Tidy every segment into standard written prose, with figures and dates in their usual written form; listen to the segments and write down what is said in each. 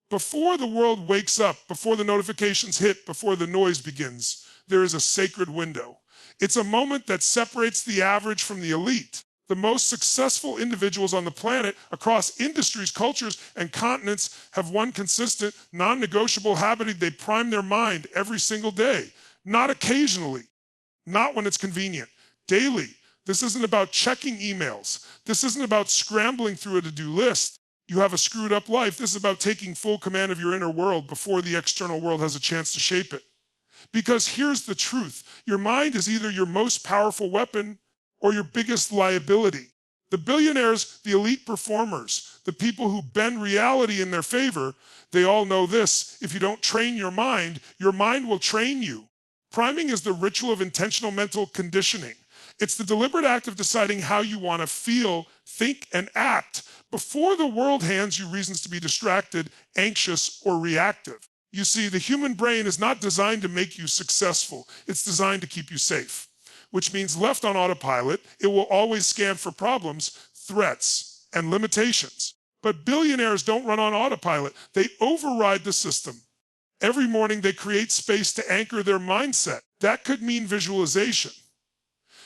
Before the world wakes up, before the notifications hit, before the noise begins, there is a sacred window. It's a moment that separates the average from the elite. The most successful individuals on the planet across industries, cultures, and continents have one consistent, non-negotiable habit. They prime their mind every single day, not occasionally, not when it's convenient, daily. This isn't about checking emails. This isn't about scrambling through a to-do list. You have a screwed up life. This is about taking full command of your inner world before the external world has a chance to shape it. Because here's the truth. Your mind is either your most powerful weapon or your biggest liability. The billionaires, the elite performers, the people who bend reality in their favor, they all know this. If you don't train your mind will train you. Priming is the ritual of intentional mental conditioning. It's the deliberate act of deciding how you want to feel, think, and act before the world hands you reasons to be distracted, anxious, or reactive. You see, the human brain is not designed to make you successful. It's designed to keep you safe, which means left on autopilot, it will always scan for problems, threats, and limitations. But billionaires don't run on autopilot. They override the system. Every morning, they create space to anchor their mindset. That could mean visualization,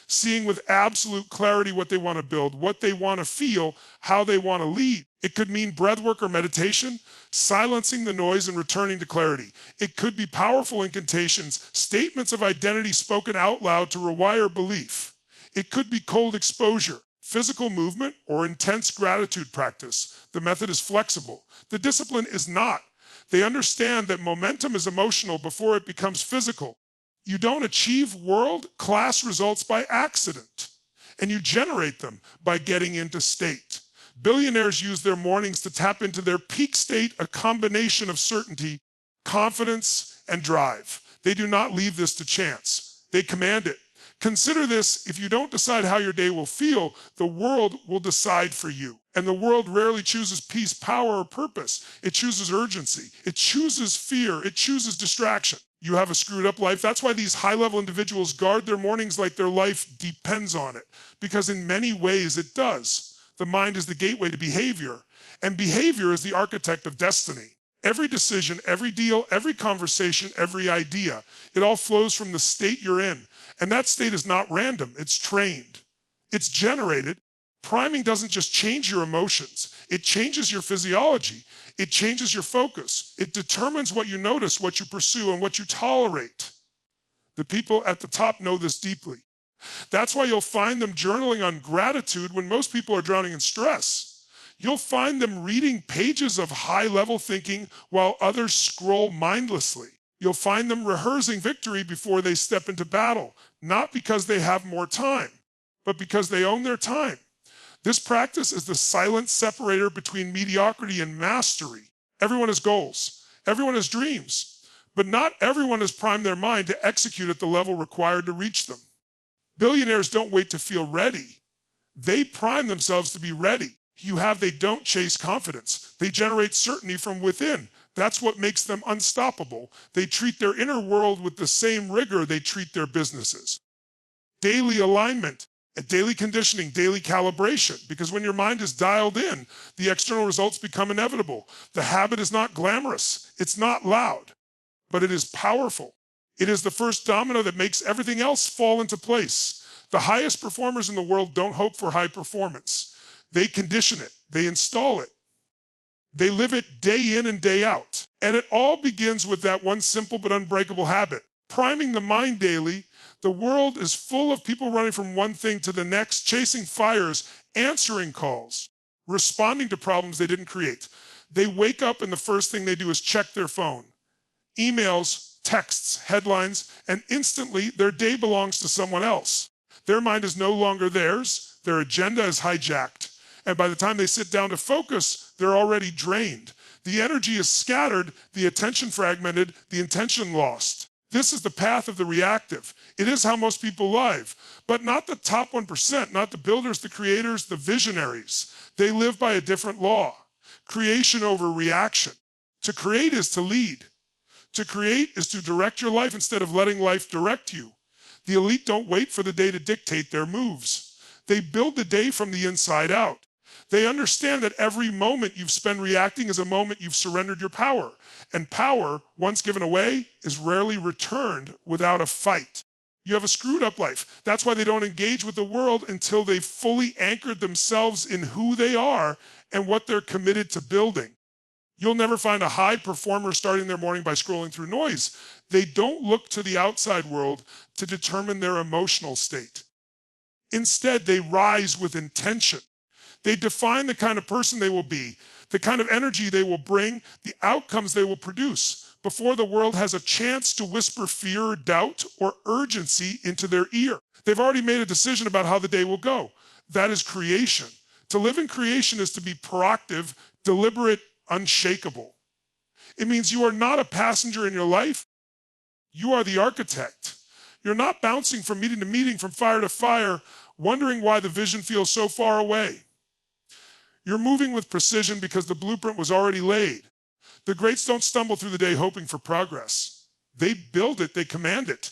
seeing with absolute clarity what they want to build, what they want to feel, how they want to lead. It could mean breathwork or meditation, silencing the noise and returning to clarity. It could be powerful incantations, statements of identity spoken out loud to rewire belief. It could be cold exposure, physical movement, or intense gratitude practice. The method is flexible. The discipline is not. They understand that momentum is emotional before it becomes physical. You don't achieve world-class results by accident, and you generate them by getting into state. Billionaires use their mornings to tap into their peak state, a combination of certainty, confidence, and drive. They do not leave this to chance. They command it. Consider this: if you don't decide how your day will feel, the world will decide for you. And the world rarely chooses peace, power, or purpose. It chooses urgency. It chooses fear. It chooses distraction. You have a screwed up life. That's why these high-level individuals guard their mornings like their life depends on it. Because in many ways it does. The mind is the gateway to behavior, and behavior is the architect of destiny. Every decision, every deal, every conversation, every idea, it all flows from the state you're in. And that state is not random. It's trained. It's generated. Priming doesn't just change your emotions. It changes your physiology. It changes your focus. It determines what you notice, what you pursue, and what you tolerate. The people at the top know this deeply. That's why you'll find them journaling on gratitude when most people are drowning in stress. You'll find them reading pages of high-level thinking while others scroll mindlessly. You'll find them rehearsing victory before they step into battle, not because they have more time, but because they own their time. This practice is the silent separator between mediocrity and mastery. Everyone has goals. Everyone has dreams. But not everyone has primed their mind to execute at the level required to reach them. Billionaires don't wait to feel ready. They prime themselves to be ready. They don't chase confidence. They generate certainty from within. That's what makes them unstoppable. They treat their inner world with the same rigor they treat their businesses. Daily alignment, daily conditioning, daily calibration. Because when your mind is dialed in, the external results become inevitable. The habit is not glamorous. It's not loud, but it is powerful. It is the first domino that makes everything else fall into place. The highest performers in the world don't hope for high performance. They condition it. They install it. They live it day in and day out. And it all begins with that one simple but unbreakable habit. Priming the mind daily. The world is full of people running from one thing to the next, chasing fires, answering calls, responding to problems they didn't create. They wake up and the first thing they do is check their phone. Emails, texts, headlines, and instantly their day belongs to someone else. Their mind is no longer theirs. Their agenda is hijacked. And by the time they sit down to focus, they're already drained. The energy is scattered, the attention fragmented, the intention lost. This is the path of the reactive. It is how most people live, but not the top 1%, not the builders, the creators, the visionaries. They live by a different law. Creation over reaction. To create is to lead. To create is to direct your life instead of letting life direct you. The elite don't wait for the day to dictate their moves. They build the day from the inside out. They understand that every moment you've spent reacting is a moment you've surrendered your power. And power, once given away, is rarely returned without a fight. You have a screwed up life. That's why they don't engage with the world until they've fully anchored themselves in who they are and what they're committed to building. You'll never find a high performer starting their morning by scrolling through noise. They don't look to the outside world to determine their emotional state. Instead, they rise with intention. They define the kind of person they will be, the kind of energy they will bring, the outcomes they will produce before the world has a chance to whisper fear, doubt, or urgency into their ear. They've already made a decision about how the day will go. That is creation. To live in creation is to be proactive, deliberate, unshakable. It means you are not a passenger in your life. You are the architect. You're not bouncing from meeting to meeting, from fire to fire, wondering why the vision feels so far away. You're moving with precision because the blueprint was already laid. The greats don't stumble through the day hoping for progress. They build it, they command it.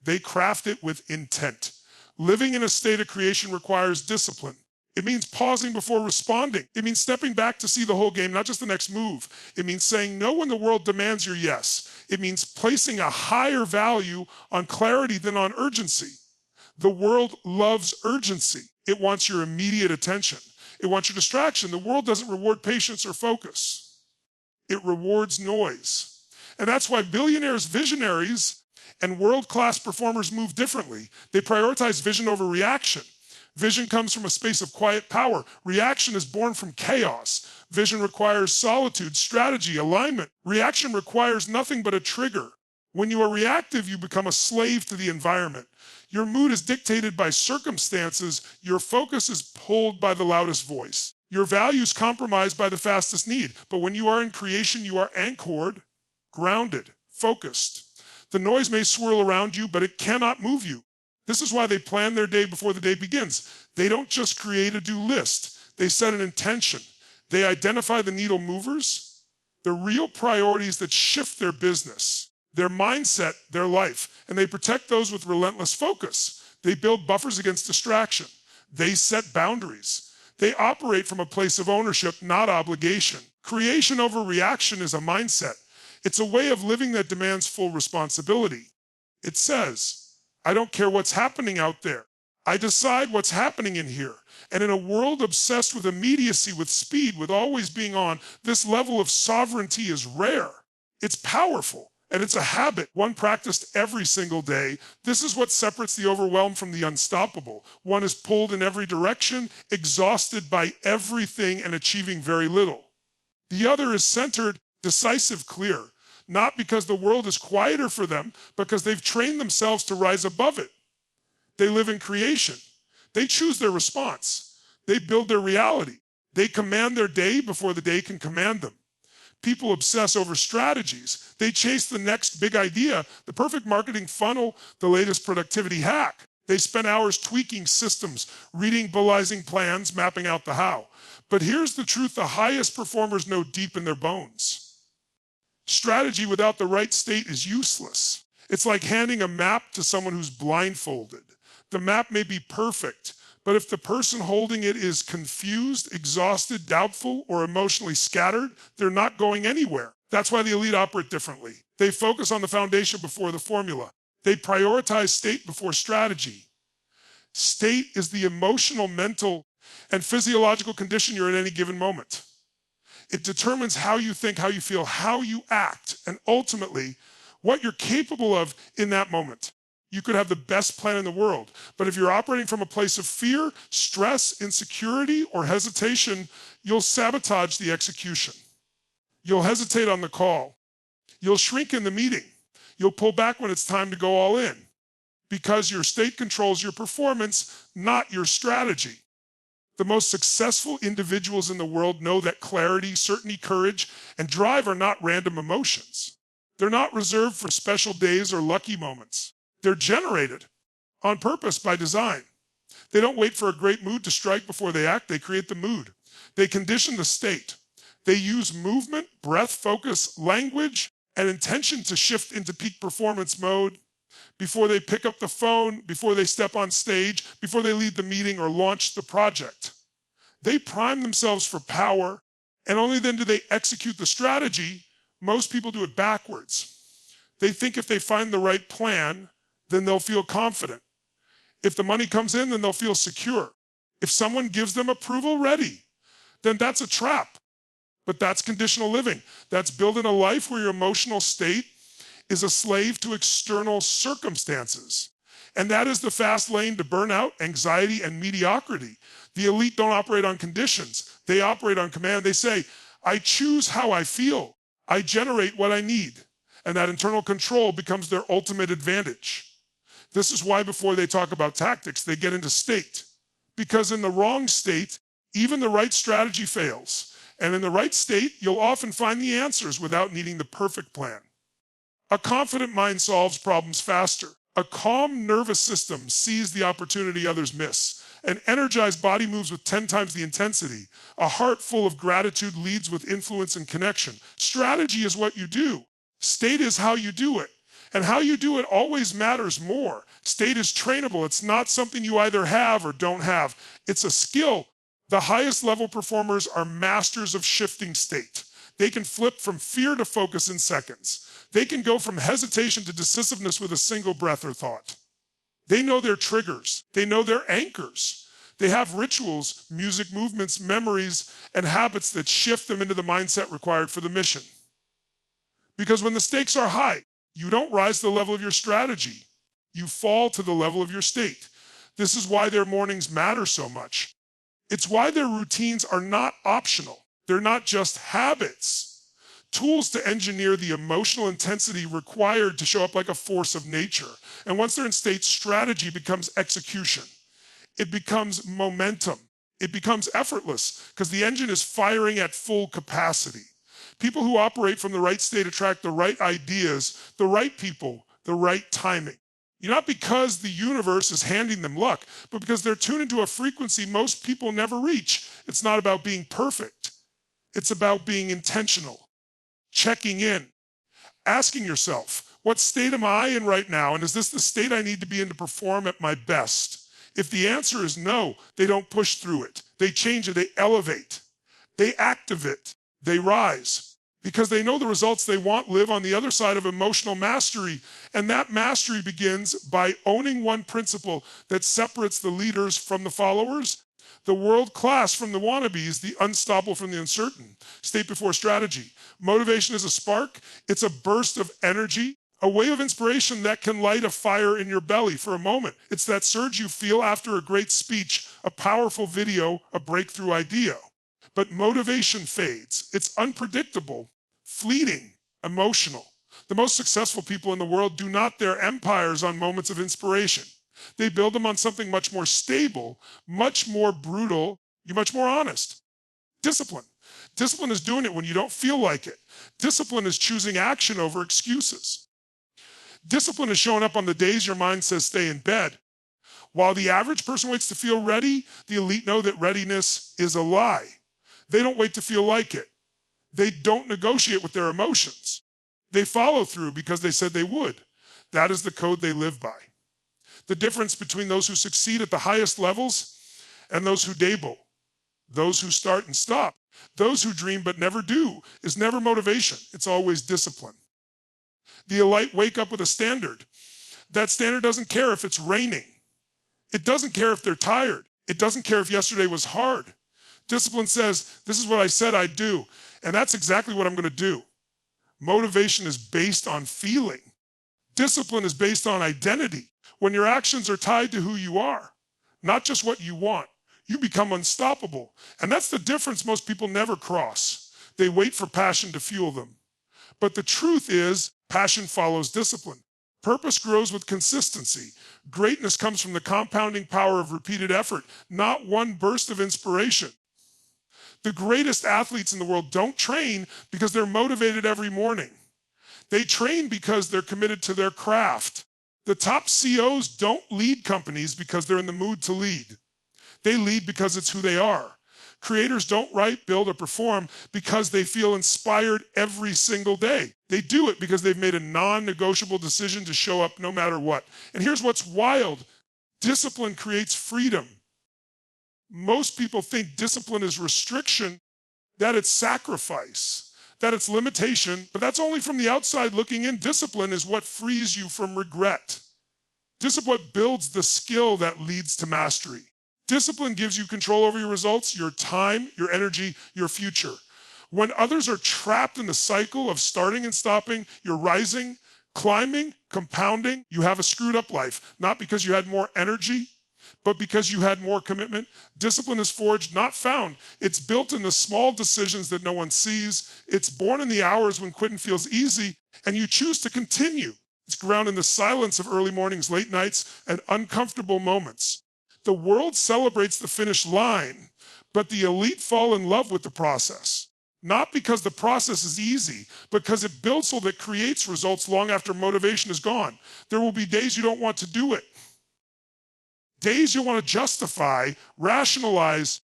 They craft it with intent. Living in a state of creation requires discipline. It means pausing before responding. It means stepping back to see the whole game, not just the next move. It means saying no when the world demands your yes. It means placing a higher value on clarity than on urgency. The world loves urgency. It wants your immediate attention. It wants your distraction. The world doesn't reward patience or focus. It rewards noise. And that's why billionaires, visionaries, and world-class performers move differently. They prioritize vision over reaction. Vision comes from a space of quiet power. Reaction is born from chaos. Vision requires solitude, strategy, alignment. Reaction requires nothing but a trigger. When you are reactive, you become a slave to the environment. Your mood is dictated by circumstances. Your focus is pulled by the loudest voice. Your values compromised by the fastest need. But when you are in creation, you are anchored, grounded, focused. The noise may swirl around you, but it cannot move you. This is why they plan their day before the day begins. They don't just create a do list. They set an intention. They identify the needle movers, the real priorities that shift their business, their mindset, their life, and they protect those with relentless focus. They build buffers against distraction. They set boundaries. They operate from a place of ownership, not obligation. Creation over reaction is a mindset. It's a way of living that demands full responsibility. It says, I don't care what's happening out there. I decide what's happening in here. And in a world obsessed with immediacy, with speed, with always being on, this level of sovereignty is rare. It's powerful, and it's a habit, one practiced every single day. This is what separates the overwhelmed from the unstoppable. One is pulled in every direction, exhausted by everything and achieving very little. The other is centered, decisive, clear. Not because the world is quieter for them, because they've trained themselves to rise above it. They live in creation. They choose their response. They build their reality. They command their day before the day can command them. People obsess over strategies. They chase the next big idea, the perfect marketing funnel, the latest productivity hack. They spend hours tweaking systems, reading Bullizing plans, mapping out the how. But here's the truth the highest performers know deep in their bones. Strategy without the right state is useless. It's like handing a map to someone who's blindfolded. The map may be perfect, but if the person holding it is confused, exhausted, doubtful, or emotionally scattered, they're not going anywhere. That's why the elite operate differently. They focus on the foundation before the formula. They prioritize state before strategy. State is the emotional, mental, and physiological condition you're in any given moment. It determines how you think, how you feel, how you act, and ultimately, what you're capable of in that moment. You could have the best plan in the world, but if you're operating from a place of fear, stress, insecurity, or hesitation, you'll sabotage the execution. You'll hesitate on the call. You'll shrink in the meeting. You'll pull back when it's time to go all in, because your state controls your performance, not your strategy. The most successful individuals in the world know that clarity, certainty, courage, and drive are not random emotions. They're not reserved for special days or lucky moments. They're generated on purpose by design. They don't wait for a great mood to strike before they act. They create the mood. They condition the state. They use movement, breath, focus, language, and intention to shift into peak performance mode before they pick up the phone, before they step on stage, before they lead the meeting or launch the project. They prime themselves for power, and only then do they execute the strategy. Most people do it backwards. They think if they find the right plan, then they'll feel confident. If the money comes in, then they'll feel secure. If someone gives them approval ready, then that's a trap. But that's conditional living. That's building a life where your emotional state is a slave to external circumstances. And that is the fast lane to burnout, anxiety, and mediocrity. The elite don't operate on conditions. They operate on command. They say, I choose how I feel. I generate what I need. And that internal control becomes their ultimate advantage. This is why before they talk about tactics, they get into state. Because in the wrong state, even the right strategy fails. And in the right state, you'll often find the answers without needing the perfect plan. A confident mind solves problems faster. A calm nervous system sees the opportunity others miss. An energized body moves with 10 times the intensity. A heart full of gratitude leads with influence and connection. Strategy is what you do. State is how you do it. And how you do it always matters more. State is trainable. It's not something you either have or don't have. It's a skill. The highest level performers are masters of shifting state. They can flip from fear to focus in seconds. They can go from hesitation to decisiveness with a single breath or thought. They know their triggers. They know their anchors. They have rituals, music, movements, memories, and habits that shift them into the mindset required for the mission. Because when the stakes are high, you don't rise to the level of your strategy. You fall to the level of your state. This is why their mornings matter so much. It's why their routines are not optional. They're not just habits. Tools to engineer the emotional intensity required to show up like a force of nature. And once they're in state, strategy becomes execution. It becomes momentum. It becomes effortless because the engine is firing at full capacity. People who operate from the right state attract the right ideas, the right people, the right timing. Not because the universe is handing them luck, but because they're tuned into a frequency most people never reach. It's not about being perfect. It's about being intentional, checking in, asking yourself, what state am I in right now? And is this the state I need to be in to perform at my best? If the answer is no, they don't push through it. They change it. They elevate. They activate. They rise. Because they know the results they want live on the other side of emotional mastery. And that mastery begins by owning one principle that separates the leaders from the followers, the world class from the wannabes, the unstoppable from the uncertain. State before strategy. Motivation is a spark. It's a burst of energy, a wave of inspiration that can light a fire in your belly for a moment. It's that surge you feel after a great speech, a powerful video, a breakthrough idea. But motivation fades. It's unpredictable, fleeting, emotional. The most successful people in the world do not their empires on moments of inspiration. They build them on something much more stable, much more brutal, much more honest. Discipline. Discipline is doing it when you don't feel like it. Discipline is choosing action over excuses. Discipline is showing up on the days your mind says stay in bed. While the average person waits to feel ready, the elite know that readiness is a lie. They don't wait to feel like it. They don't negotiate with their emotions. They follow through because they said they would. That is the code they live by. The difference between those who succeed at the highest levels and those who dabble, those who start and stop, those who dream but never do, is never motivation. It's always discipline. The elite wake up with a standard. That standard doesn't care if it's raining. It doesn't care if they're tired. It doesn't care if yesterday was hard. Discipline says, this is what I said I'd do, and that's exactly what I'm going to do. Motivation is based on feeling. Discipline is based on identity. When your actions are tied to who you are, not just what you want, you become unstoppable. And that's the difference most people never cross. They wait for passion to fuel them. But the truth is, passion follows discipline. Purpose grows with consistency. Greatness comes from the compounding power of repeated effort, not one burst of inspiration. The greatest athletes in the world don't train because they're motivated every morning. They train because they're committed to their craft. The top CEOs don't lead companies because they're in the mood to lead. They lead because it's who they are. Creators don't write, build, or perform because they feel inspired every single day. They do it because they've made a non-negotiable decision to show up no matter what. And here's what's wild. Discipline creates freedom. Most people think discipline is restriction, that it's sacrifice, that it's limitation, but that's only from the outside looking in. Discipline is what frees you from regret. Discipline builds the skill that leads to mastery. Discipline gives you control over your results, your time, your energy, your future. When others are trapped in the cycle of starting and stopping, you're rising, climbing, compounding. You have a screwed up life, not because you had more energy, but because you had more commitment. Discipline is forged, not found. It's built in the small decisions that no one sees. It's born in the hours when quitting feels easy, and you choose to continue. It's grounded in the silence of early mornings, late nights, and uncomfortable moments. The world celebrates the finish line, but the elite fall in love with the process. Not because the process is easy, but because it builds so that it creates results long after motivation is gone. There will be days you don't want to do it. Days you want to justify, rationalize,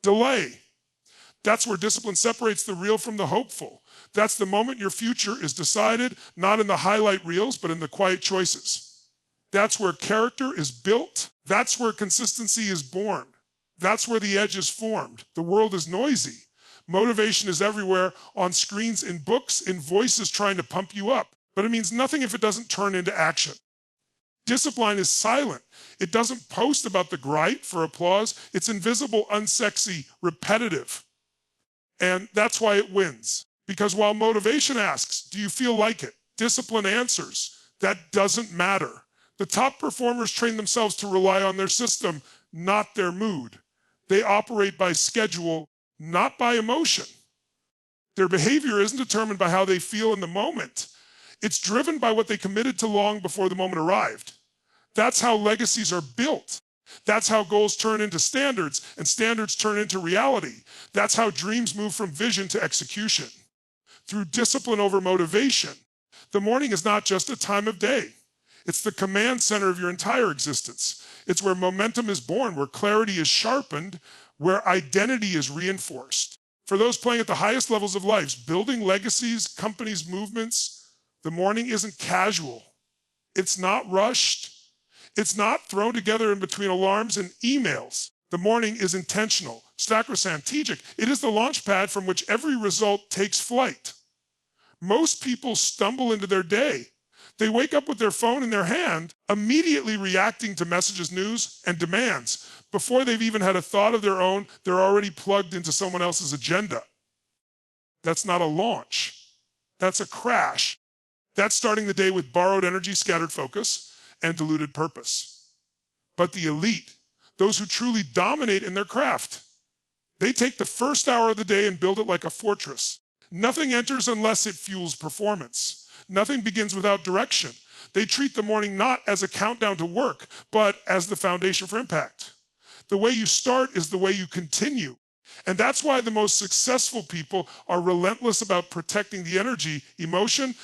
delay. That's where discipline separates the real from the hopeful. That's the moment your future is decided, not in the highlight reels, but in the quiet choices. That's where character is built. That's where consistency is born. That's where the edge is formed. The world is noisy. Motivation is everywhere, on screens, in books, in voices trying to pump you up. But it means nothing if it doesn't turn into action. Discipline is silent. It doesn't post about the gripe for applause. It's invisible, unsexy, repetitive. And that's why it wins. Because while motivation asks, do you feel like it? Discipline answers, that doesn't matter. The top performers train themselves to rely on their system, not their mood. They operate by schedule, not by emotion. Their behavior isn't determined by how they feel in the moment. It's driven by what they committed to long before the moment arrived. That's how legacies are built. That's how goals turn into standards, and standards turn into reality. That's how dreams move from vision to execution. Through discipline over motivation, the morning is not just a time of day. It's the command center of your entire existence. It's where momentum is born, where clarity is sharpened, where identity is reinforced. For those playing at the highest levels of life, building legacies, companies, movements, the morning isn't casual. It's not rushed. It's not thrown together in between alarms and emails. The morning is intentional, strategic. It is the launch pad from which every result takes flight. Most people stumble into their day. They wake up with their phone in their hand, immediately reacting to messages, news, and demands. Before they've even had a thought of their own, they're already plugged into someone else's agenda. That's not a launch. That's a crash. That's starting the day with borrowed energy, scattered focus, and diluted purpose. But the elite, those who truly dominate in their craft, they take the first hour of the day and build it like a fortress. Nothing enters unless it fuels performance. Nothing begins without direction. They treat the morning not as a countdown to work, but as the foundation for impact. The way you start is the way you continue. And that's why the most successful people are relentless about protecting the energy, emotion,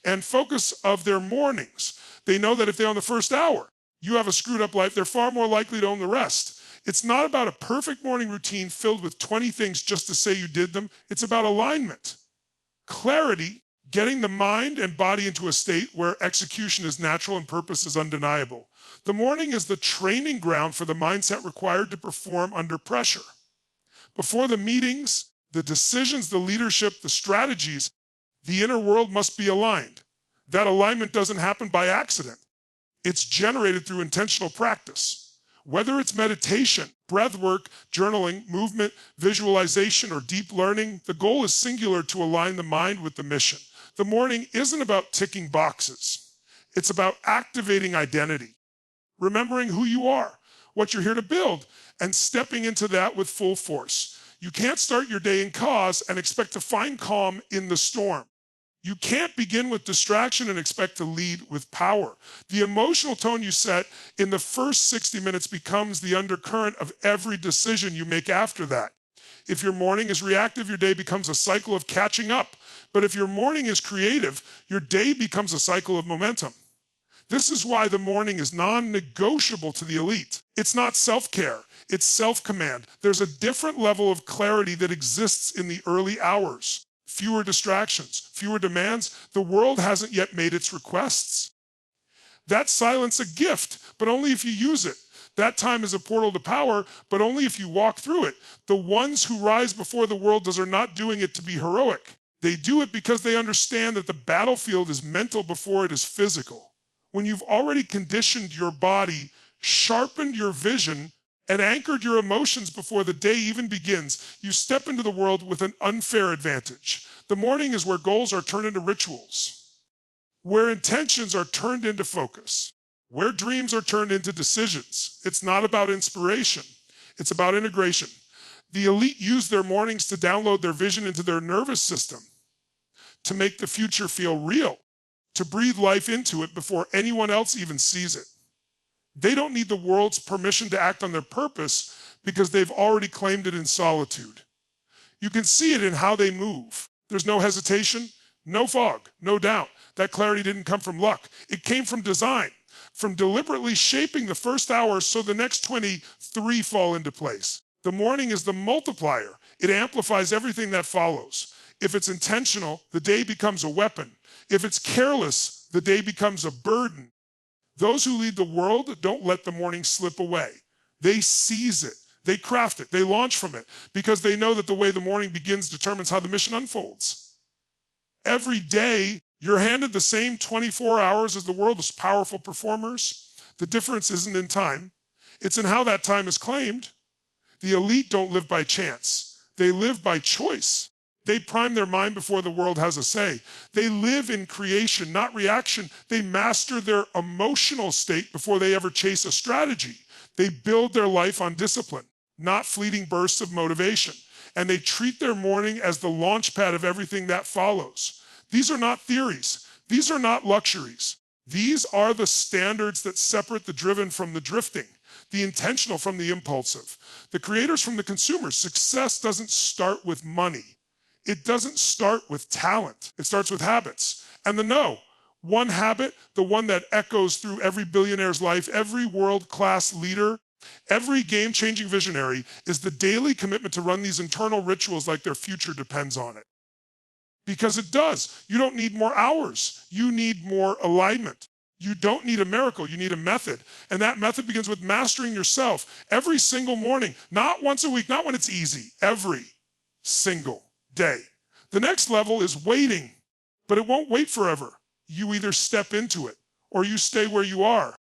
and focus of their mornings. They know that if they own the first hour, you have a screwed up life, they're far more likely to own the rest. It's not about a perfect morning routine filled with 20 things just to say you did them. It's about alignment, clarity, getting the mind and body into a state where execution is natural and purpose is undeniable. The morning is the training ground for the mindset required to perform under pressure. Before the meetings, the decisions, the leadership, the strategies, the inner world must be aligned. That alignment doesn't happen by accident. It's generated through intentional practice. Whether it's meditation, breath work, journaling, movement, visualization, or deep learning, the goal is singular: to align the mind with the mission. The morning isn't about ticking boxes. It's about activating identity, remembering who you are, what you're here to build, and stepping into that with full force. You can't start your day in chaos and expect to find calm in the storm. You can't begin with distraction and expect to lead with power. The emotional tone you set in the first 60 minutes becomes the undercurrent of every decision you make after that. If your morning is reactive, your day becomes a cycle of catching up. But if your morning is creative, your day becomes a cycle of momentum. This is why the morning is non-negotiable to the elite. It's not self-care, it's self-command. There's a different level of clarity that exists in the early hours. Fewer distractions, fewer demands. The world hasn't yet made its requests. That silence a gift, but only if you use it. That time is a portal to power, but only if you walk through it. The ones who rise before the world are not doing it to be heroic. They do it because they understand that the battlefield is mental before it is physical. When you've already conditioned your body, sharpened your vision, and anchored your emotions before the day even begins, you step into the world with an unfair advantage. The morning is where goals are turned into rituals, where intentions are turned into focus, where dreams are turned into decisions. It's not about inspiration. It's about integration. The elite use their mornings to download their vision into their nervous system, to make the future feel real, to breathe life into it before anyone else even sees it. They don't need the world's permission to act on their purpose because they've already claimed it in solitude. You can see it in how they move. There's no hesitation, no fog, no doubt. That clarity didn't come from luck. It came from design, from deliberately shaping the first hour so the next 23 fall into place. The morning is the multiplier. It amplifies everything that follows. If it's intentional, the day becomes a weapon. If it's careless, the day becomes a burden. Those who lead the world don't let the morning slip away. They seize it. They craft it. They launch from it because they know that the way the morning begins determines how the mission unfolds. Every day, you're handed the same 24 hours as the world's powerful performers. The difference isn't in time. It's in how that time is claimed. The elite don't live by chance. They live by choice. They prime their mind before the world has a say. They live in creation, not reaction. They master their emotional state before they ever chase a strategy. They build their life on discipline, not fleeting bursts of motivation. And they treat their morning as the launch pad of everything that follows. These are not theories. These are not luxuries. These are the standards that separate the driven from the drifting, the intentional from the impulsive, the creators from the consumers. Success doesn't start with money. It doesn't start with talent. It starts with habits. And one habit, the one that echoes through every billionaire's life, every world-class leader, every game-changing visionary, is the daily commitment to run these internal rituals like their future depends on it. Because it does. You don't need more hours. You need more alignment. You don't need a miracle. You need a method. And that method begins with mastering yourself every single morning, not once a week, not when it's easy, every single day. The next level is waiting, but it won't wait forever. You either step into it or you stay where you are.